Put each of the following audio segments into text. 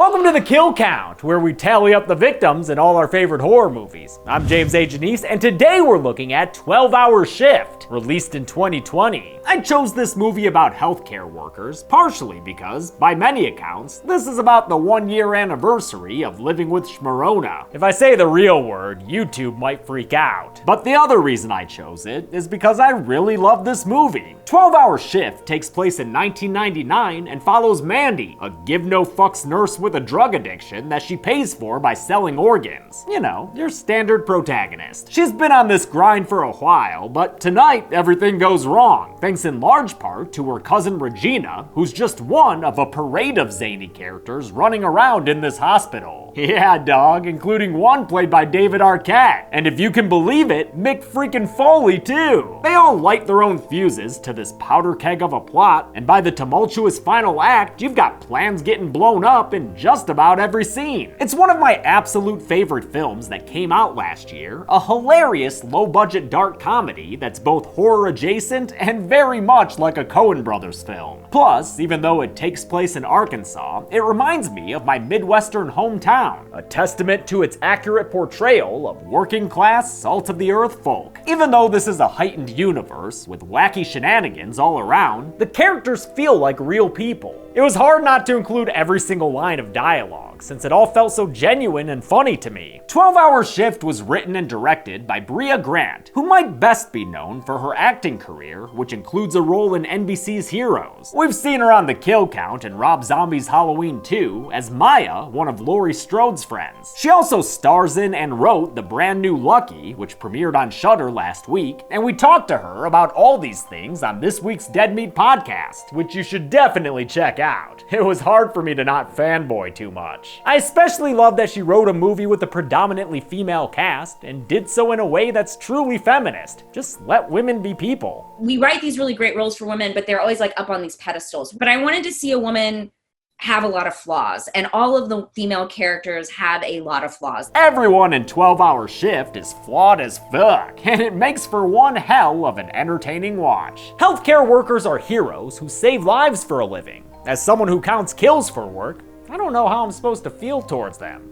Welcome to the Kill Count, where we tally up the victims in all our favorite horror movies. I'm James A. Janice, and today we're looking at 12-Hour Shift, released in 2020. I chose this movie about healthcare workers, partially because, by many accounts, this is about the 1-year anniversary of living with Schmarona. If I say the real word, YouTube might freak out. But the other reason I chose it is because I really love this movie. 12-Hour Shift takes place in 1999 and follows Mandy, a give-no-fucks nurse with a drug addiction that she pays for by selling organs. You know, your standard protagonist. She's been on this grind for a while, but tonight everything goes wrong, thanks in large part to her cousin Regina, who's just one of a parade of zany characters running around in this hospital. Yeah, dog, including one played by David Arquette. And if you can believe it, Mick freaking Foley too. They all light their own fuses to this powder keg of a plot, and by the tumultuous final act, you've got plans getting blown up in just about every scene. It's one of my absolute favorite films that came out last year, a hilarious low-budget dark comedy that's both horror adjacent and very much like a Coen Brothers film. Plus, even though it takes place in Arkansas, it reminds me of my Midwestern hometown, a testament to its accurate portrayal of working-class, salt-of-the-earth folk. Even though this is a heightened universe with wacky shenanigans all around, the characters feel like real people. It was hard not to include every single line of dialogue, since it all felt so genuine and funny to me. 12-Hour Shift was written and directed by Bry Josh, who might best be known for her acting career, which includes a role in NBC's Heroes. We've seen her on The Kill Count and Rob Zombie's Halloween 2 as Maya, one of Laurie Strode's friends. She also stars in and wrote the brand new Lucky, which premiered on Shudder last week, and we talked to her about all these things on this week's Dead Meat podcast, which you should definitely check out. It was hard for me to not fanboy too much. I especially love that she wrote a movie with a predominantly female cast and did so in a way that's truly feminist. Just let women be people. We write these really great roles for women, but they're always like up on these pedestals. But I wanted to see a woman have a lot of flaws, and all of the female characters had a lot of flaws. Everyone in 12-Hour Shift is flawed as fuck, and it makes for one hell of an entertaining watch. Healthcare workers are heroes who save lives for a living. As someone who counts kills for work, I don't know how I'm supposed to feel towards them.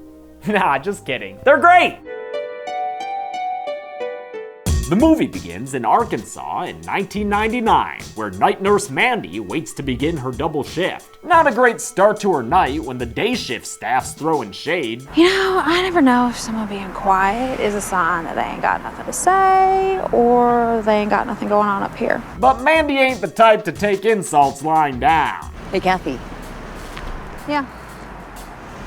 Nah, just kidding. They're great! The movie begins in Arkansas in 1999, where night nurse Mandy waits to begin her double shift. Not a great start to her night when the day shift staff's throwing shade. You know, I never know if someone being quiet is a sign that they ain't got nothing to say or they ain't got nothing going on up here. But Mandy ain't the type to take insults lying down. Hey, Kathy. Yeah.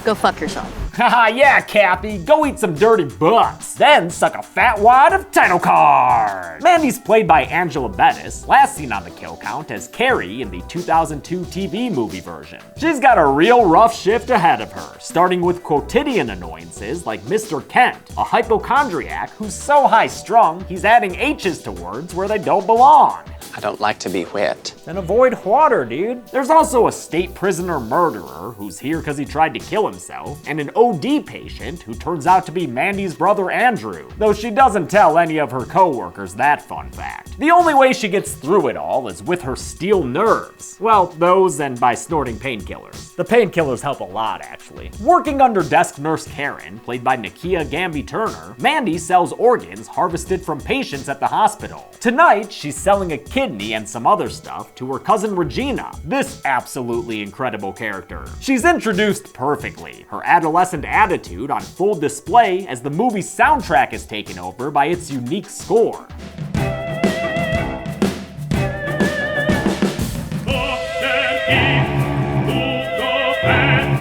Go fuck yourself. Haha, yeah, Cappy, go eat some dirty butts. Then suck a fat wad of title card. Mandy's played by Angela Bettis, last seen on The Kill Count as Carrie in the 2002 TV movie version. She's got a real rough shift ahead of her, starting with quotidian annoyances like Mr. Kent, a hypochondriac who's so high-strung he's adding H's to words where they don't belong. I don't like to be wet. Then avoid water, dude. There's also a state prisoner murderer who's here because he tried to kill himself, and an OD patient who turns out to be Mandy's brother Andrew, though she doesn't tell any of her co-workers that fun fact. The only way she gets through it all is with her steel nerves. Well, those and by snorting painkillers. The painkillers help a lot, actually. Working under desk nurse Karen, played by Nakia Gamby Turner, Mandy sells organs harvested from patients at the hospital. Tonight, she's selling a kidney and some other stuff to her cousin Regina, this absolutely incredible character. She's introduced perfectly, her adolescent attitude on full display as the movie's soundtrack is taken over by its unique score.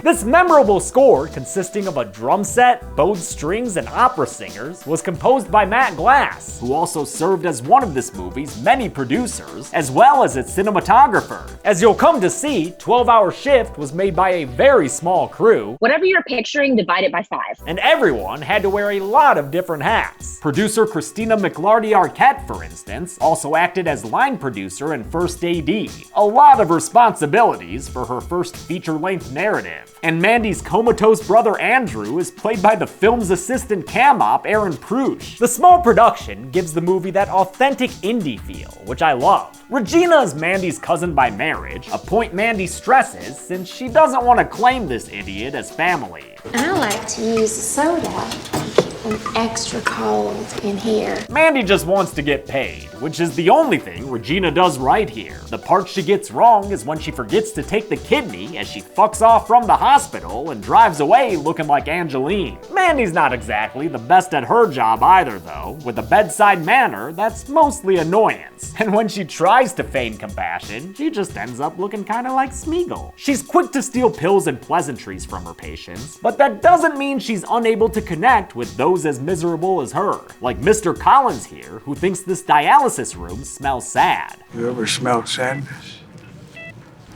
This memorable score, consisting of a drum set, bowed strings, and opera singers, was composed by Matt Glass, who also served as one of this movie's many producers, as well as its cinematographer. As you'll come to see, 12-Hour Shift was made by a very small crew. Whatever you're picturing, divide it by 5. And everyone had to wear a lot of different hats. Producer Christina McLarty Arquette, for instance, also acted as line producer and first AD. A lot of responsibilities for her first feature-length narrative. And Mandy's comatose brother Andrew is played by the film's assistant cam op, Aaron Prush. The small production gives the movie that authentic indie feel, which I love. Regina is Mandy's cousin by marriage, a point Mandy stresses since she doesn't want to claim this idiot as family. I like to use soda to keep them extra cold in here. Mandy just wants to get paid, which is the only thing Regina does right here. The part she gets wrong is when she forgets to take the kidney as she fucks off from the hospital and drives away looking like Angeline. Mandy's not exactly the best at her job either though, with a bedside manner that's mostly annoyance. And when she tries to feign compassion, she just ends up looking kinda like Smeagol. She's quick to steal pills and pleasantries from her patients, but that doesn't mean she's unable to connect with those as miserable as her. Like Mr. Collins here, who thinks this dialysis room smells sad. You ever smelled sadness?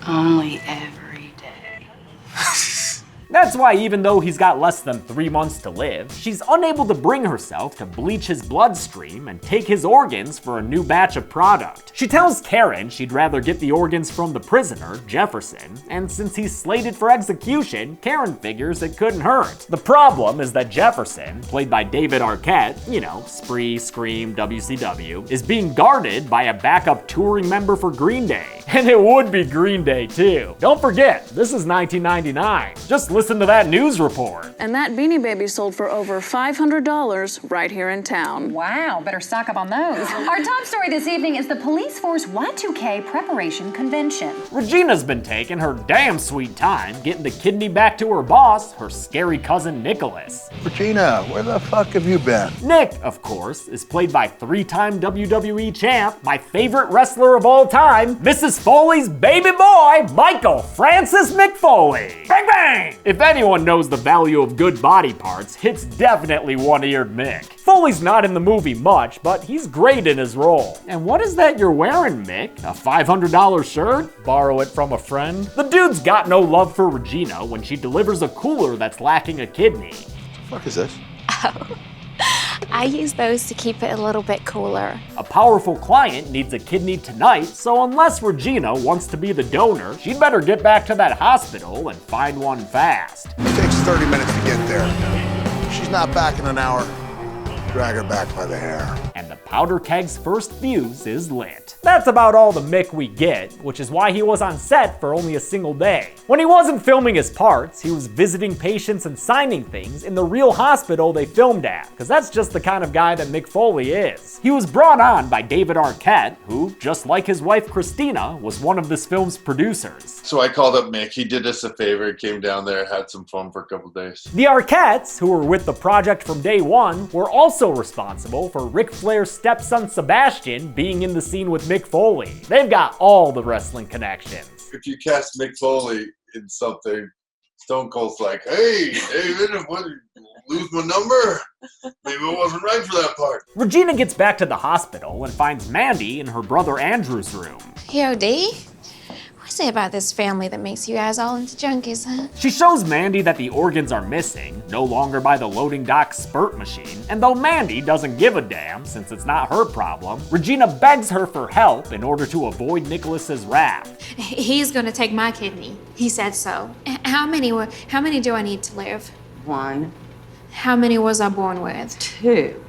Only every day. That's why even though he's got less than 3 months to live, she's unable to bring herself to bleach his bloodstream and take his organs for a new batch of product. She tells Karen she'd rather get the organs from the prisoner, Jefferson, and since he's slated for execution, Karen figures it couldn't hurt. The problem is that Jefferson, played by David Arquette, you know, Spree, Scream, WCW, is being guarded by a backup touring member for Green Day. And it would be Green Day too. Don't forget, this is 1999. Just listen to that news report. And that Beanie Baby sold for over $500 right here in town. Wow, better stock up on those. Our top story this evening is the Police Force Y2K Preparation Convention. Regina's been taking her damn sweet time getting the kidney back to her boss, her scary cousin Nicholas. Regina, where the fuck have you been? Nick, of course, is played by 3-time WWE champ, my favorite wrestler of all time, Mrs. Foley's baby boy, Michael Francis McFoley. Bang bang! If anyone knows the value of good body parts, it's definitely one-eared Mick. Foley's not in the movie much, but he's great in his role. And what is that you're wearing, Mick? A $500 shirt? Borrow it from a friend? The dude's got no love for Regina when she delivers a cooler that's lacking a kidney. What the fuck is this? I use those to keep it a little bit cooler. A powerful client needs a kidney tonight, so unless Regina wants to be the donor, she'd better get back to that hospital and find one fast. It takes 30 minutes to get there. If she's not back in an hour, drag her back by the hair. And the powder keg's first fuse is lit. That's about all the Mick we get, which is why he was on set for only a single day. When he wasn't filming his parts, he was visiting patients and signing things in the real hospital they filmed at, because that's just the kind of guy that Mick Foley is. He was brought on by David Arquette, who, just like his wife Christina, was one of this film's producers. So I called up Mick, he did us a favor, came down there, had some fun for a couple days. The Arquettes, who were with the project from day one, were also responsible for Ric Flair's stepson Sebastian being in the scene with Mick Foley. They've got all the wrestling connections. If you cast Mick Foley in something, Stone Cold's like, hey, David, what, lose my number? Maybe I wasn't right for that part. Regina gets back to the hospital and finds Mandy in her brother Andrew's room. Yo, D, what's it about this family that makes you guys all into junkies, huh? She shows Mandy that the organs are missing, no longer by the loading dock spurt machine, and though Mandy doesn't give a damn since it's not her problem, Regina begs her for help in order to avoid Nicholas's wrath. He's gonna take my kidney. He said so. How many do I need to live? 1, How many was I born with? 2.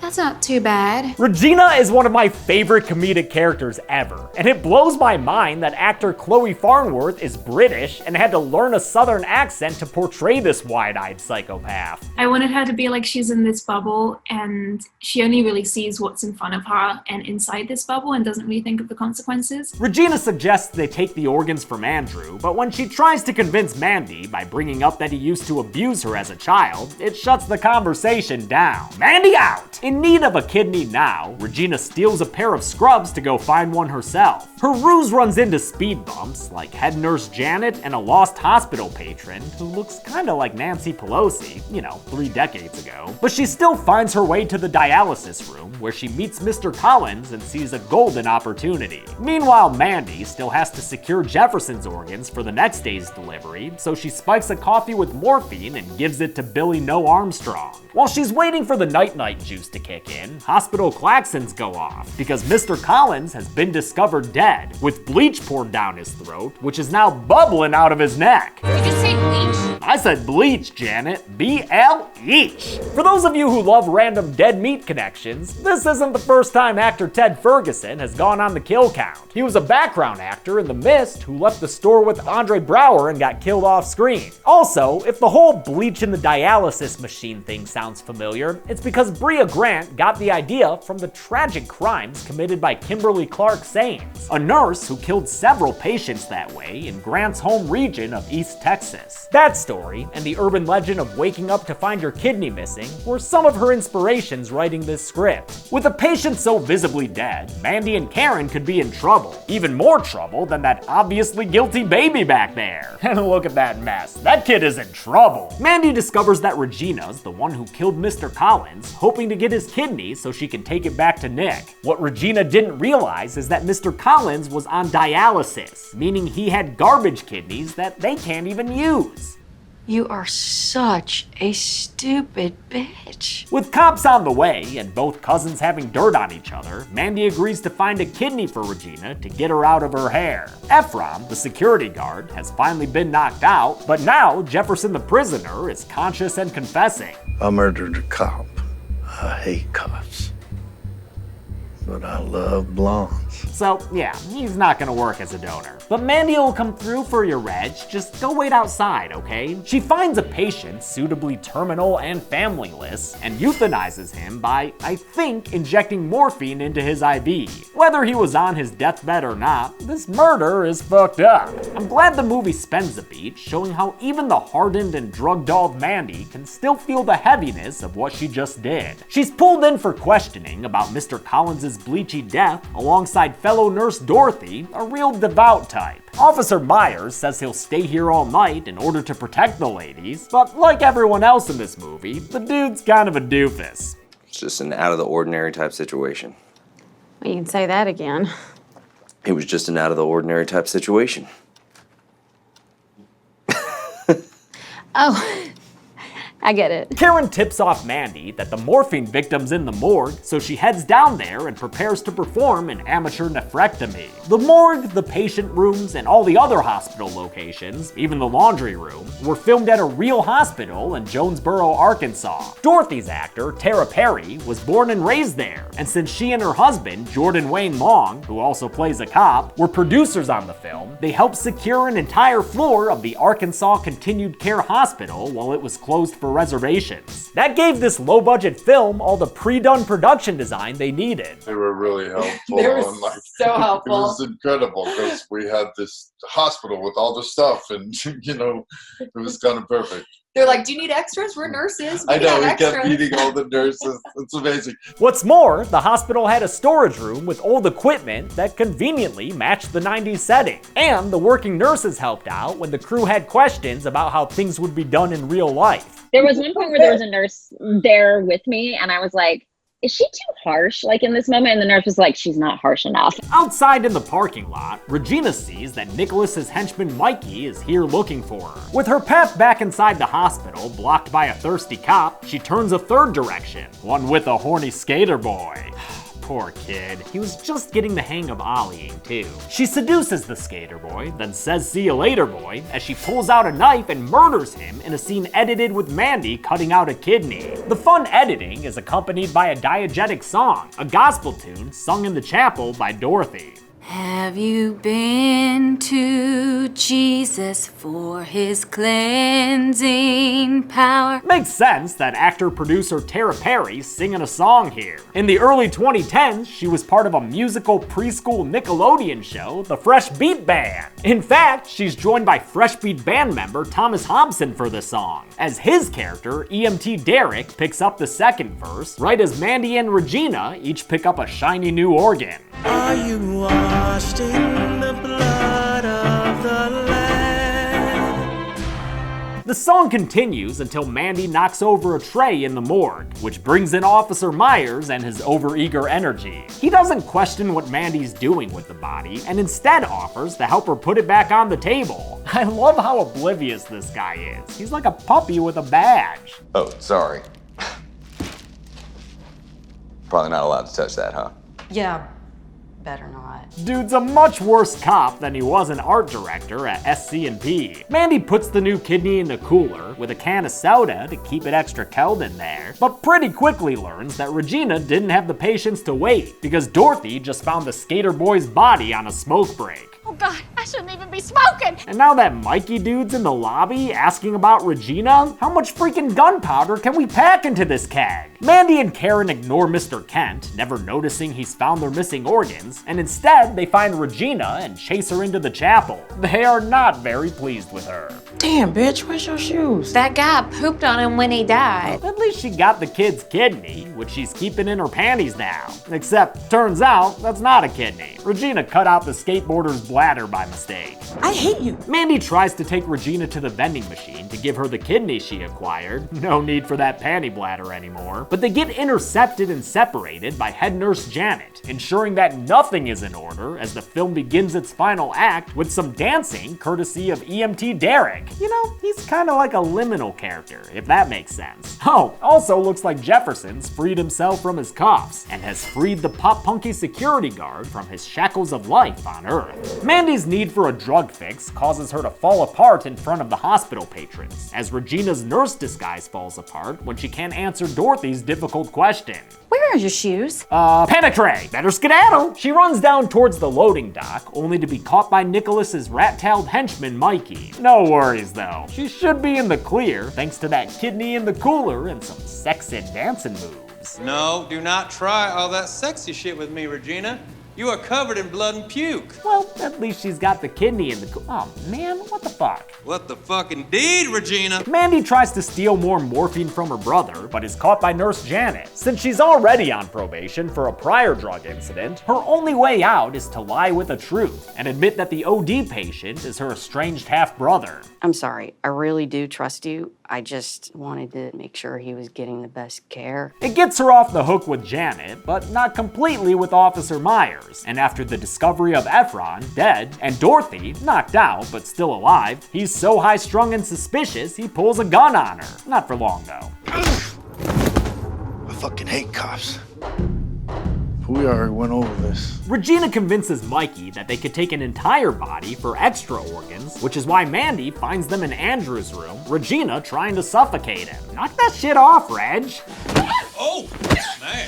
That's not too bad. Regina is one of my favorite comedic characters ever, and it blows my mind that actor Chloe Farnworth is British and had to learn a southern accent to portray this wide-eyed psychopath. I wanted her to be like she's in this bubble and she only really sees what's in front of her and inside this bubble and doesn't really think of the consequences. Regina suggests they take the organs from Andrew, but when she tries to convince Mandy by bringing up that he used to abuse her as a child, it shuts the conversation down. Mandy out! In need of a kidney now, Regina steals a pair of scrubs to go find one herself. Her ruse runs into speed bumps, like head nurse Janet and a lost hospital patron who looks kinda like Nancy Pelosi, 3 decades ago. But she still finds her way to the dialysis room, where she meets Mr. Collins and sees a golden opportunity. Meanwhile, Mandy still has to secure Jefferson's organs for the next day's delivery, so she spikes a coffee with morphine and gives it to Billy No Armstrong. While she's waiting for the night-night juice to kick in, hospital klaxons go off, because Mr. Collins has been discovered dead, with bleach poured down his throat, which is now bubbling out of his neck. Did you see say bleach? I said bleach, Janet. B-L-Each. For those of you who love random dead meat connections, this isn't the first time actor Ted Ferguson has gone on the kill count. He was a background actor in The Mist who left the store with Andre Braugher and got killed off screen. Also, if the whole bleach in the dialysis machine thing sounds familiar, it's because Bria Grant got the idea from the tragic crimes committed by Kimberly Clark Saines, a nurse who killed several patients that way in Grant's home region of East Texas. That story, and the urban legend of waking up to find your kidney missing, were some of her inspirations writing this script. With a patient so visibly dead, Mandy and Karen could be in trouble. Even more trouble than that obviously guilty baby back there. And look at that mess. That kid is in trouble. Mandy discovers that Regina's the one who killed Mr. Collins, hoping to get his kidney so she can take it back to Nick. What Regina didn't realize is that Mr. Collins was on dialysis, meaning he had garbage kidneys that they can't even use. You are such a stupid bitch. With cops on the way and both cousins having dirt on each other, Mandy agrees to find a kidney for Regina to get her out of her hair. Ephraim, the security guard, has finally been knocked out, but now Jefferson the prisoner is conscious and confessing. I murdered a cop. I hate cops. But I love blondes. So yeah, he's not gonna work as a donor. But Mandy will come through for your reg, just go wait outside, okay? She finds a patient suitably terminal and familyless and euthanizes him by, I think, injecting morphine into his IV. Whether he was on his deathbed or not, this murder is fucked up. I'm glad the movie spends a beat showing how even the hardened and drug-dolled Mandy can still feel the heaviness of what she just did. She's pulled in for questioning about Mr. Collins' bleachy death alongside fellow nurse Dorothy, a real devout type. Officer Myers says he'll stay here all night in order to protect the ladies, but like everyone else in this movie, the dude's kind of a doofus. It's just an out-of-the-ordinary type situation. Well, you can say that again. It was just an out-of-the-ordinary type situation. Oh, I get it. Karen tips off Mandy that the morphine victim's in the morgue, so she heads down there and prepares to perform an amateur nephrectomy. The morgue, the patient rooms, and all the other hospital locations, even the laundry room, were filmed at a real hospital in Jonesboro, Arkansas. Dorothy's actor, Tara Perry, was born and raised there, and since she and her husband, Jordan Wayne Long, who also plays a cop, were producers on the film, they helped secure an entire floor of the Arkansas Continued Care Hospital while it was closed for reservations. That gave this low-budget film all the pre-done production design they needed. They were really helpful. They were so helpful. It was incredible because we had this hospital with all the stuff and, you know, it was kind of perfect. They're like, do you need extras? We're nurses. I know, we kept meeting all the nurses. It's amazing. What's more, the hospital had a storage room with old equipment that conveniently matched the 90s setting. And the working nurses helped out when the crew had questions about how things would be done in real life. There was one point where there was a nurse there with me, and I was like, is she too harsh, like, in this moment? And the nurse was like, she's not harsh enough. Outside in the parking lot, Regina sees that Nicholas's henchman Mikey is here looking for her. With her path back inside the hospital blocked by a thirsty cop, she turns a third direction, one with a horny skater boy. Poor kid. He was just getting the hang of ollieing, too. She seduces the skater boy, then says see you later boy, as she pulls out a knife and murders him in a scene edited with Mandy cutting out a kidney. The fun editing is accompanied by a diegetic song, a gospel tune sung in the chapel by Dorothy. Have you been to Jesus for his cleansing power? Makes sense that actor-producer Tara Perry's singing a song here. In the early 2010s, she was part of a musical preschool Nickelodeon show, The Fresh Beat Band. In fact, she's joined by Fresh Beat Band member Thomas Hobson for the song, as his character, EMT Derek, picks up the second verse, right as Mandy and Regina each pick up a shiny new organ. Are you washed in the blood of the Lamb? The song continues until Mandy knocks over a tray in the morgue, which brings in Officer Myers and his overeager energy. He doesn't question what Mandy's doing with the body, and instead offers to help her put it back on the table. I love how oblivious this guy is. He's like a puppy with a badge. Oh, sorry. Probably not allowed to touch that, huh? Yeah. better not. Dude's a much worse cop than he was an art director at SC&P. Mandy puts the new kidney in the cooler with a can of soda to keep it extra cold in there, but pretty quickly learns that Regina didn't have the patience to wait because Dorothy just found the skater boy's body on a smoke break. Oh God, I shouldn't even be smoking! And now that Mikey dude's in the lobby asking about Regina, how much freaking gunpowder can we pack into this keg? Mandy and Karen ignore Mr. Kent, never noticing he's found their missing organs, and instead they find Regina and chase her into the chapel. They are not very pleased with her. Damn, bitch, where's your shoes? That guy pooped on him when he died. At least she got the kid's kidney, which she's keeping in her panties now. Except, turns out, that's not a kidney. Regina cut out the skateboarder's bladder by mistake. I hate you. Mandy tries to take Regina to the vending machine to give her the kidney she acquired. No need for that panty bladder anymore. But they get intercepted and separated by head nurse Janet, ensuring that nothing is in order as the film begins its final act with some dancing courtesy of EMT Derek. You know, he's kind of like a liminal character, if that makes sense. Oh, also looks like Jefferson's freed himself from his cuffs and has freed the pop punky security guard from his shackles of life on Earth. Mandy's need for a drug fix causes her to fall apart in front of the hospital patrons, as Regina's nurse disguise falls apart when she can't answer Dorothy's difficult question. Where are your shoes? Panic Ray! Better skedaddle! She runs down towards the loading dock, only to be caught by Nicholas's rat-tailed henchman, Mikey. No worries, though. She should be in the clear, thanks to that kidney in the cooler and some sexy dancing moves. No, do not try all that sexy shit with me, Regina. You are covered in blood and puke. Well, at least she's got the kidney in the oh man, what the fuck? What the fuck indeed, Regina? Mandy tries to steal more morphine from her brother, but is caught by Nurse Janet. Since she's already on probation for a prior drug incident, her only way out is to lie with the truth and admit that the OD patient is her estranged half-brother. I'm sorry, I really do trust you. I just wanted to make sure he was getting the best care. It gets her off the hook with Janet, but not completely with Officer Myers. And after the discovery of Efron, dead, and Dorothy, knocked out but still alive, he's so high-strung and suspicious he pulls a gun on her. Not for long, though. I fucking hate cops. We already went over this. Regina convinces Mikey that they could take an entire body for extra organs, which is why Mandy finds them in Andrew's room, Regina trying to suffocate him. Knock that shit off, Reg. Oh, man.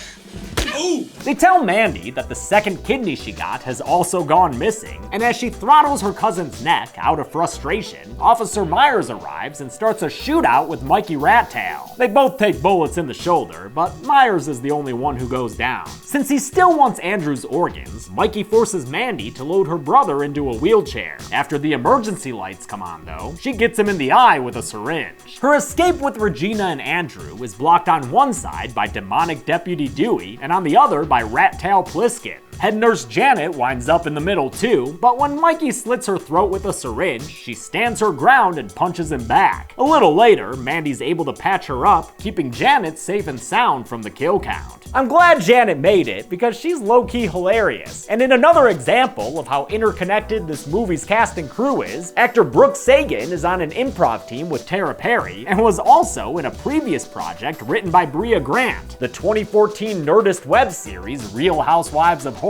Ooh. They tell Mandy that the second kidney she got has also gone missing, and as she throttles her cousin's neck out of frustration, Officer Myers arrives and starts a shootout with Mikey Rattail. They both take bullets in the shoulder, but Myers is the only one who goes down. Since he still wants Andrew's organs, Mikey forces Mandy to load her brother into a wheelchair. After the emergency lights come on, though, she gets him in the eye with a syringe. Her escape with Regina and Andrew is blocked on one side by demonic Deputy Dewey, and on the other by Rat-Tail Pliskin. Head nurse Janet winds up in the middle too, but when Mikey slits her throat with a syringe, she stands her ground and punches him back. A little later, Mandy's able to patch her up, keeping Janet safe and sound from the kill count. I'm glad Janet made it because she's low-key hilarious. And in another example of how interconnected this movie's cast and crew is, actor Brooke Sagan is on an improv team with Tara Perry and was also in a previous project written by Bria Grant, the 2014 Nerdist web series Real Housewives of Horror.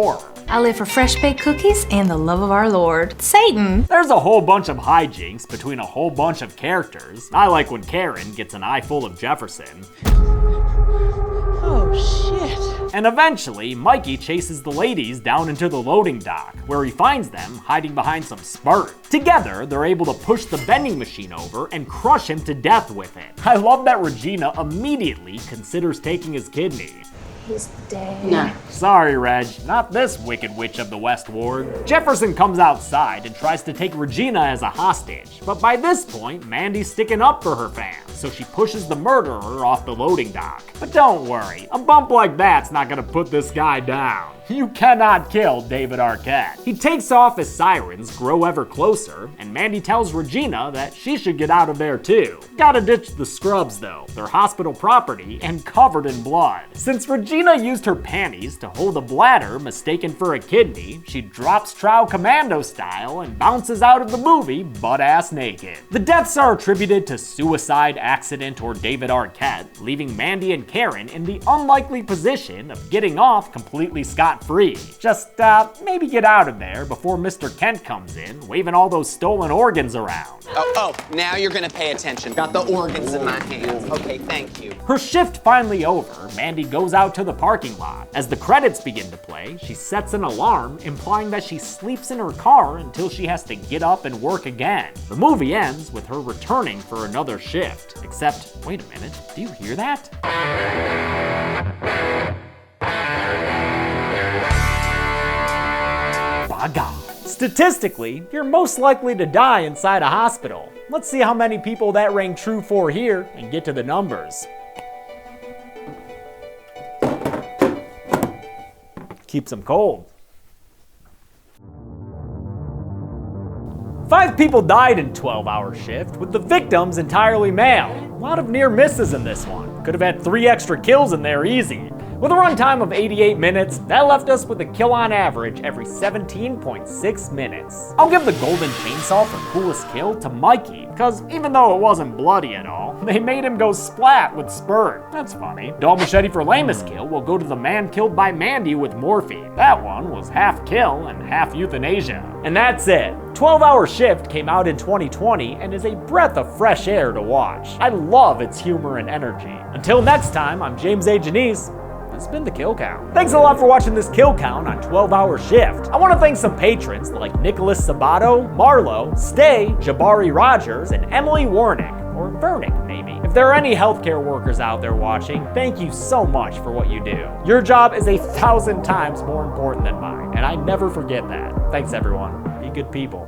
I live for fresh baked cookies and the love of our Lord, Satan. There's a whole bunch of hijinks between a whole bunch of characters. I like when Karen gets an eye full of Jefferson. Oh, shit. And eventually, Mikey chases the ladies down into the loading dock, where he finds them hiding behind some spurt. Together, they're able to push the vending machine over and crush him to death with it. I love that Regina immediately considers taking his kidney. He's dead. No. Sorry, Reg, not this wicked witch of the West Ward. Jefferson comes outside and tries to take Regina as a hostage, but by this point, Mandy's sticking up for her fans, so she pushes the murderer off the loading dock. But don't worry, a bump like that's not gonna put this guy down. You cannot kill David Arquette. He takes off as sirens grow ever closer, and Mandy tells Regina that she should get out of there too. Gotta ditch the scrubs though, they're hospital property and covered in blood. Since Regina Regina used her panties to hold a bladder mistaken for a kidney. She drops trow commando style and bounces out of the movie butt-ass naked. The deaths are attributed to suicide, accident, or David Arquette, leaving Mandy and Karen in the unlikely position of getting off completely scot-free. Just, maybe get out of there before Mr. Kent comes in, waving all those stolen organs around. Oh, now you're gonna pay attention. Got the organs in my hands. Okay, thank you. Her shift finally over, Mandy goes out to the parking lot. As the credits begin to play, she sets an alarm, implying that she sleeps in her car until she has to get up and work again. The movie ends with her returning for another shift. Except, wait a minute, do you hear that? By God. Statistically, you're most likely to die inside a hospital. Let's see how many people that rang true for here and get to the numbers. Keeps them cold. 5 people died in 12-hour shift, with the victims entirely male. A lot of near misses in this one. Could have had 3 extra kills in there easy. With a runtime of 88 minutes, that left us with a kill on average every 17.6 minutes. I'll give the golden chainsaw for coolest kill to Mikey, because even though it wasn't bloody at all, they made him go splat with spurt. That's funny. Dull machete for lamest kill will go to the man killed by Mandy with morphine. That one was half kill and half euthanasia. And that's it. 12-hour shift came out in 2020 and is a breath of fresh air to watch. I love its humor and energy. Until next time, I'm James A. Janice. That's been the Kill Count. Thanks a lot for watching this Kill Count on 12-hour shift. I want to thank some patrons like Nicholas Sabato, Marlo, Stay, Jabari Rogers, and Emily Warnick, or Vernick maybe. If there are any healthcare workers out there watching, thank you so much for what you do. Your job is 1,000 times more important than mine, and I never forget that. Thanks everyone. Be good people.